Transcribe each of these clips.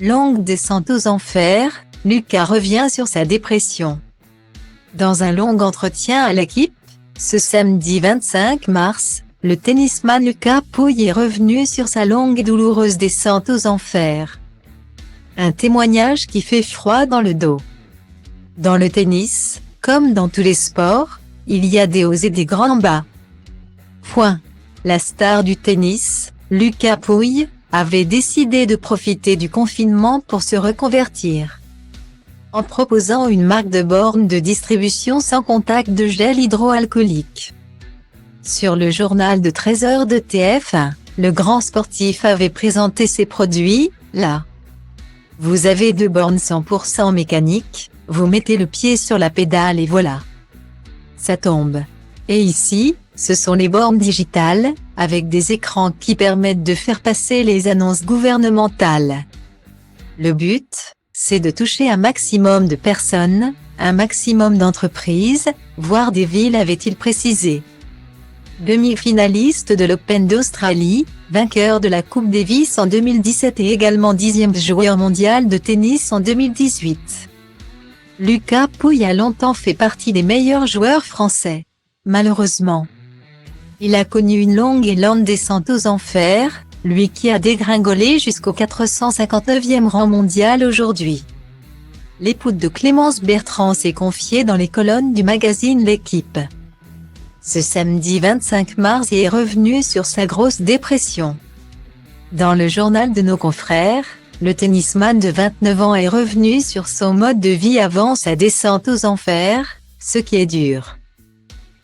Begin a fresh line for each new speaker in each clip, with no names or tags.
Longue descente aux enfers, Lucas revient sur sa dépression. Dans un long entretien à l'équipe, ce samedi 25 mars, le tennisman Lucas Pouille est revenu sur sa longue et douloureuse descente aux enfers. Un témoignage qui fait froid dans le dos. Dans le tennis, comme dans tous les sports, il y a des hauts et des grands bas. La star du tennis, Lucas Pouille, avait décidé de profiter du confinement pour se reconvertir. En proposant une marque de bornes de distribution sans contact de gel hydroalcoolique. Sur le journal de 13h de TF1, le grand sportif avait présenté ses produits, là. Vous avez 2 bornes 100% mécaniques, vous mettez le pied sur la pédale et voilà. Ça tombe. Et ici, ce sont les bornes digitales, avec des écrans qui permettent de faire passer les annonces gouvernementales. Le but, c'est de toucher un maximum de personnes, un maximum d'entreprises, voire des villes, avait-il précisé. Demi-finaliste de l'Open d'Australie, vainqueur de la Coupe Davis en 2017 et également 10e joueur mondial de tennis en 2018. Lucas Pouille a longtemps fait partie des meilleurs joueurs français. Malheureusement, il a connu une longue et lente descente aux enfers, lui qui a dégringolé jusqu'au 459e rang mondial aujourd'hui. L'époux de Clémence Bertrand s'est confié dans les colonnes du magazine L'Équipe. Ce samedi 25 mars, il est revenu sur sa grosse dépression. Dans le journal de nos confrères, le tennisman de 29 ans est revenu sur son mode de vie avant sa descente aux enfers. Ce qui est dur,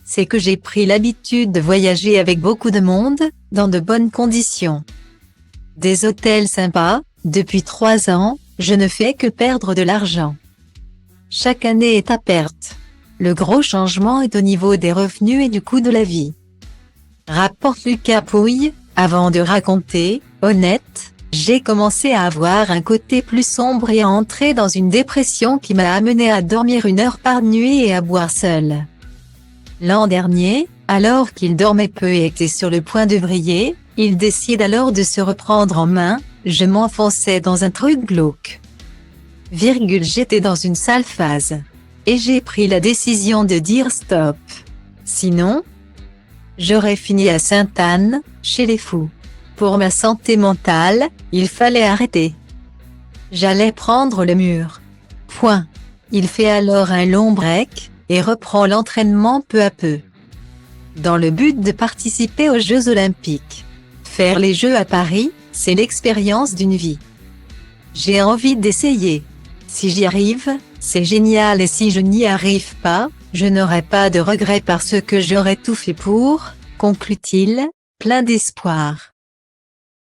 c'est que j'ai pris l'habitude de voyager avec beaucoup de monde, dans de bonnes conditions. Des hôtels sympas, depuis 3 ans, je ne fais que perdre de l'argent. Chaque année est à perte. Le gros changement est au niveau des revenus et du coût de la vie. Rapporte Lucas Pouille, avant de raconter, honnête, j'ai commencé à avoir un côté plus sombre et à entrer dans une dépression qui m'a amené à dormir 1 heure par nuit et à boire seul. L'an dernier, alors qu'il dormait peu et était sur le point de vriller, il décide alors de se reprendre en main, je m'enfonçais dans un truc glauque. J'étais dans une sale phase. Et j'ai pris la décision de dire stop. Sinon, j'aurais fini à Sainte-Anne, chez les fous. Pour ma santé mentale, il fallait arrêter. J'allais prendre le mur. Il fait alors un long break, et reprend l'entraînement peu à peu. Dans le but de participer aux Jeux Olympiques. Faire les Jeux à Paris, c'est l'expérience d'une vie. J'ai envie d'essayer. Si j'y arrive, c'est génial et si je n'y arrive pas, je n'aurai pas de regrets parce que j'aurai tout fait pour, conclut-il, plein d'espoir.